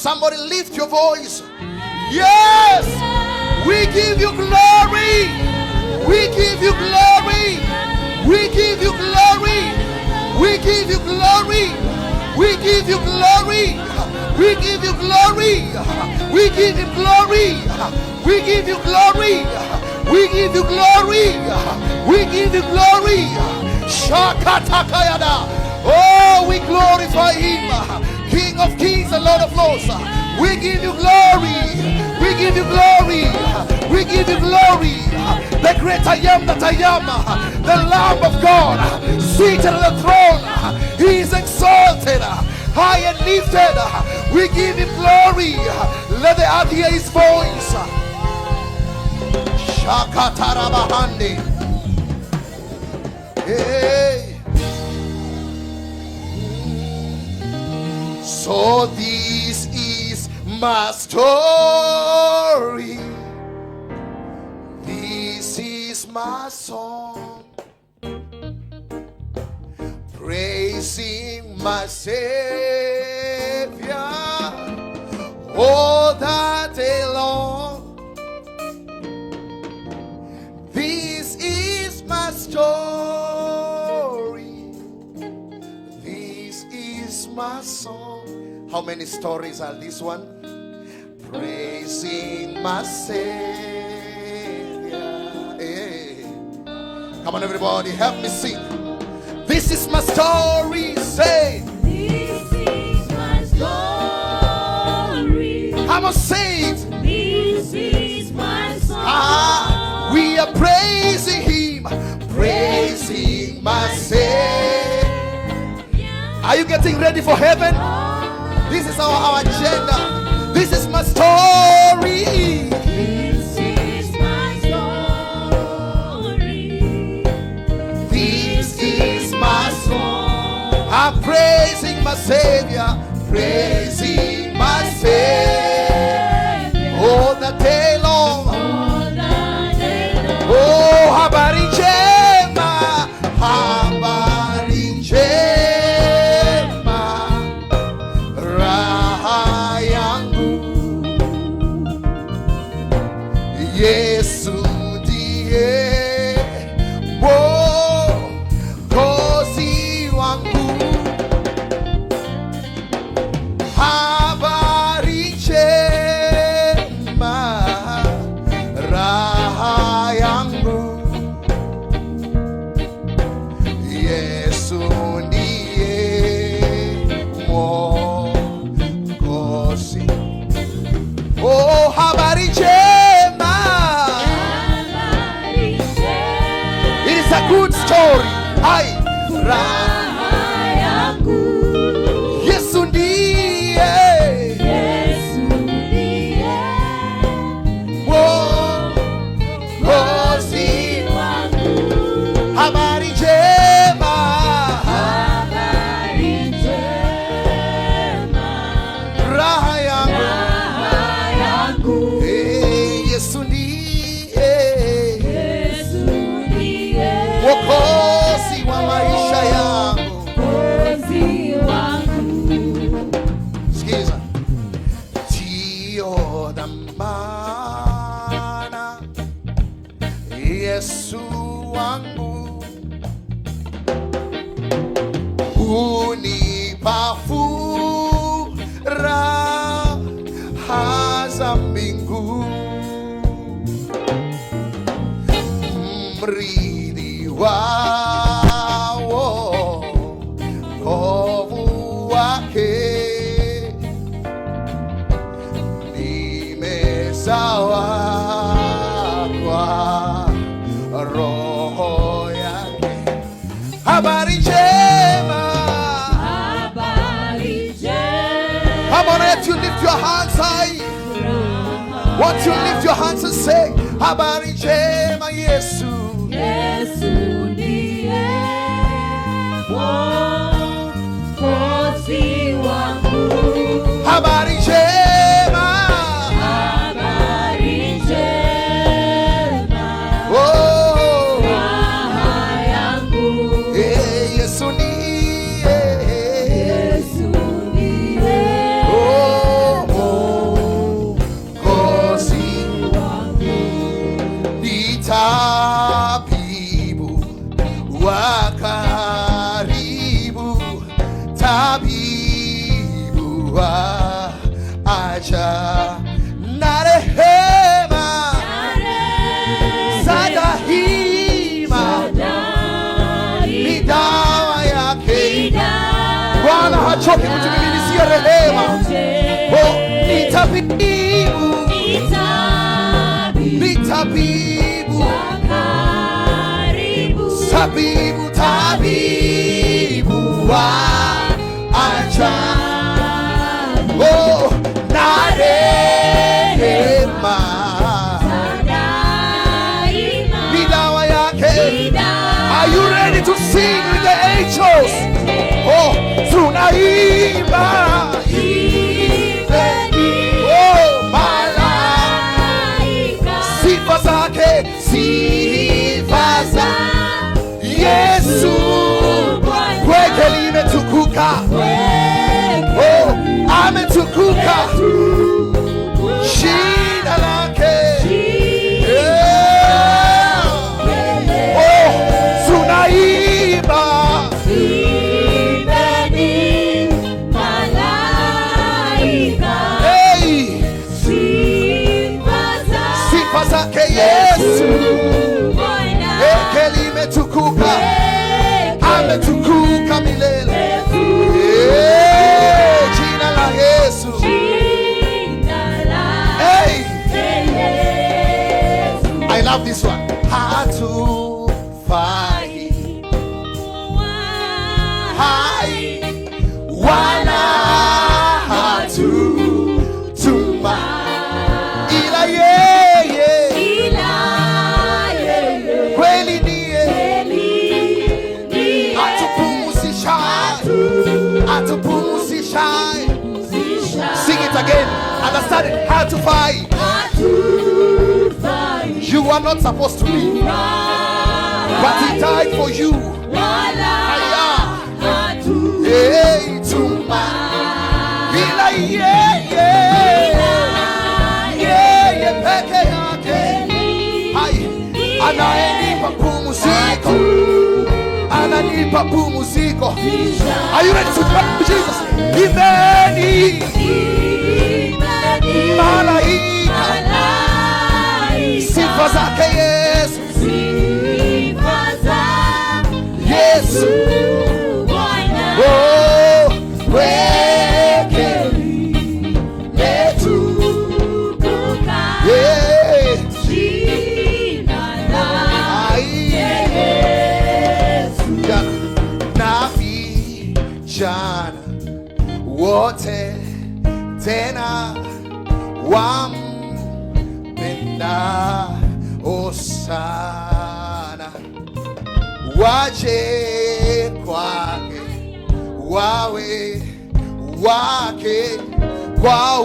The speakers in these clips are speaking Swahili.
Somebody lift your voice. Yes, we give you glory. We give you glory. We give you glory. We give you glory. We give you glory. We give you glory. We give you glory. We give you glory. We give you glory. We give you glory. Shakatakayada. Oh, we glorify him, King of kings and Lord of lords. We give you glory. We give you glory. We give you glory. The great I am that I am, the Lamb of God, seated on the throne. He is exalted, high and lifted. We give him glory. Let the earth hear his voice. Shakatarabahande. Hey. So this is my story. This is my song, praising my Savior all that day long. This is my story. This is my song. How many stories are this one? Praising my Savior. Hey. Come on, everybody, help me sing. This is my story. Say, this is my story. I'm a saint. This is my song. We are praising him, praising my Savior. Are you getting ready for heaven? This is our agenda. This is my story. This is my story. This is my song. I'm praising my Savior, praising my Savior all the day long. Oh, habari njema, habari njema, raha yangu. Yesu ndiye Mwokozi wangu. Habari njema, raha yangu. Yesu ndiye Mwokozi. Oh, habari njema. It is a good story. Hai, raha yangu. Yesu ndiye Mwokozi wangu. Habari njema, raha yangu. Hey, Yesu ndiye Mwokozi wa maisha yangu. Sikiza. Tio dhamana Yesu wangu, unipa furaha za mbingu. Mrithi wa wokovu wake, nimesawa kwa roho yake. Habari njema. Come on, let you lift your hands high. Won't you lift your hands and say, habari njema Yesu. Yesu ndiye Mwokozi wangu. Habari njema. Habari njema. Oh, raha yangu. hey, Yesu ndiye Yesu ndiye oh, umetukuka milele. Jina la Yesu. Hey. I love this one. Hatufai hai wala hatutuma ila yeye, kweli ndiye atupumzishaye. Sing it again. Understand it. Hatufai. You are not supposed to be, but he died for you. Hey, tuma ila yeye peke yake. Hai, ananipa pumziko, ananipa pumziko. Are you ready to clap Jesus? Imeni malaika, sifa zake Yesu, Yesu. Oh, weke metukuka, jina la Yesu. Na vijana wote tena wampendao sana waje kwake, wawe wake kwa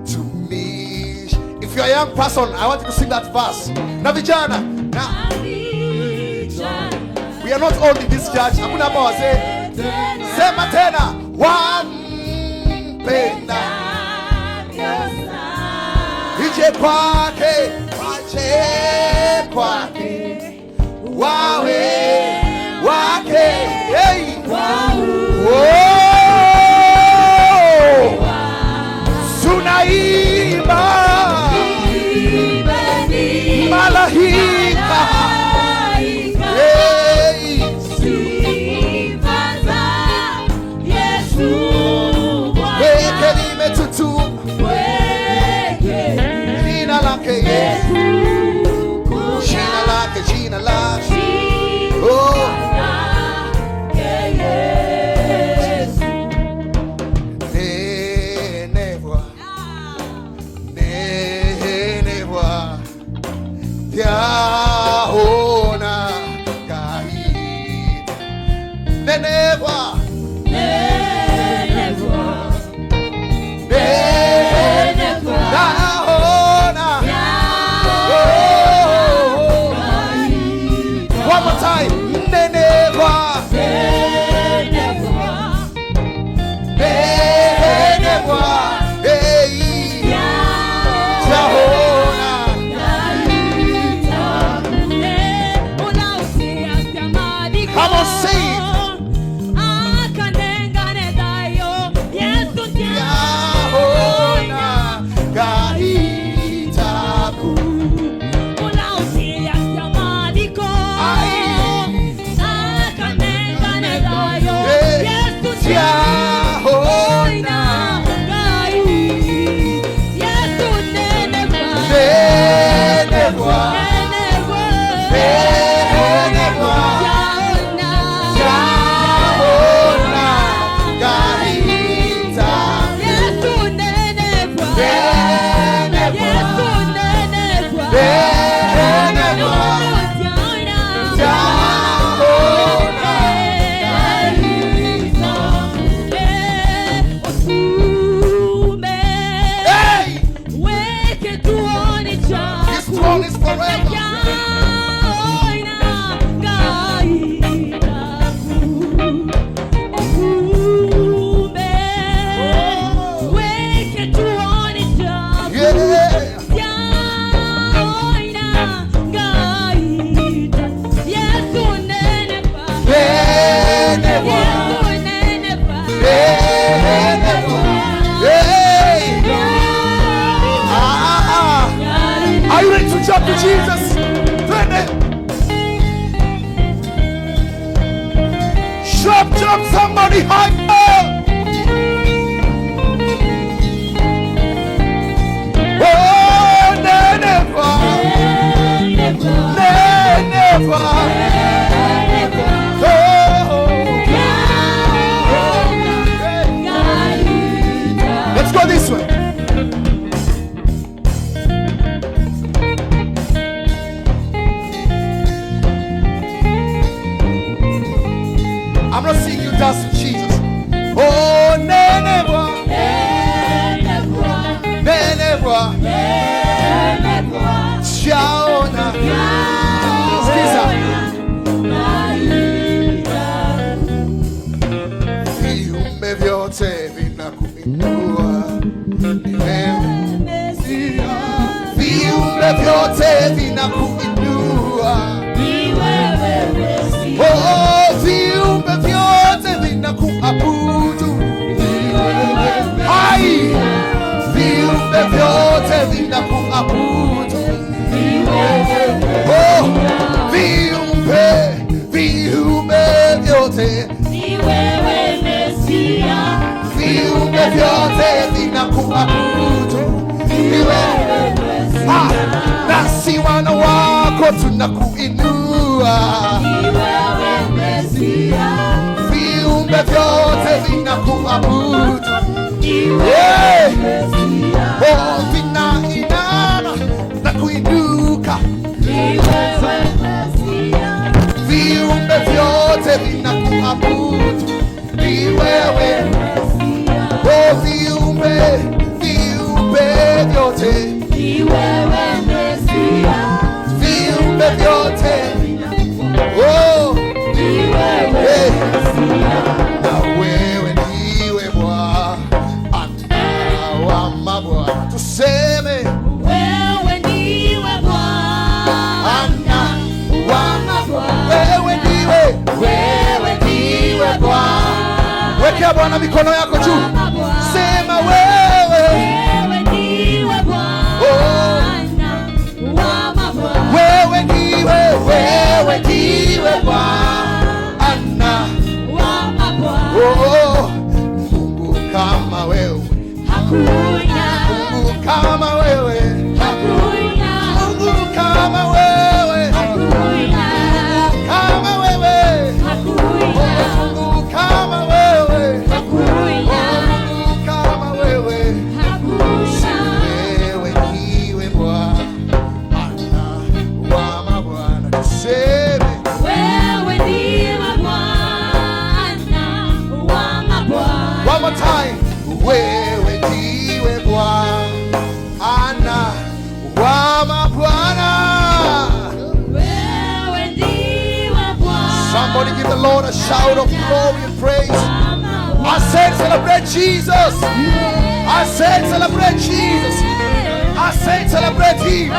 utumishi. If you are a young person, I want you to sing that verse. Na vijana, na we are not old in this church. Hakuna hapa wazee. Sema tena, wampenda ije kwake, waje kwake, wawe wake. Hey. Sunaimba malaika, weke limetutuma jina lake Yesu, jina lake, jina lake. Oh, yaona kaida neneva naona. One more time. Neneva to Jesus. up somebody higher. Oh, never, never. Let's go this way. I'm not seeing you dance to Jesus. Oh, never, never. Shaona. Sikiza. Viumbe vyote vinakuinua. Viumbe vyote vinakuinua. Oh, viumbe vyote vinakuabudu. Hai, viumbe vyote vinakuabudu. Oh, viumbe vyote, viumbe vyote vinakuabudu. Nasi wana wako tunakuinua. Viumbe vyote vinakuabudu. Oh, vinainama na kuinuka. Viumbe vyote vinakuabudu. Ni wewe. Oh, viumbe vyote. Viumbe vyote. Oh, hey. Na wewe ndiwe Bwana wa mabwana. Tuseme wewe ndiwe Bwana wa mabwana. Wewe ndiwe Bwana. Wekea Bwana mikono yako juu. Sema wewe ndiwe Bwana wa mabwana. Wewe ndiwe Bwana wa mabwana. Oh, Mungu kama wewe hakuna. Mungu kama wewe Hakuna. Mungu kama wewe Hakuna. kama wewe Hakuna. Mungu kama wewe Hakuna. Mungu kama wewe. Hakuna. Wewe ndiwe Bwana wa mabwana. Tuseme Wewe ndiwe Bwana wa mabwana. one more time. Wewe ndiwe Bwana wa mabwana. Wewe ndiwe Bwana. Somebody give the Lord a shout of glory and praise. I said celebrate Jesus. I said celebrate Jesus. I said celebrate Him.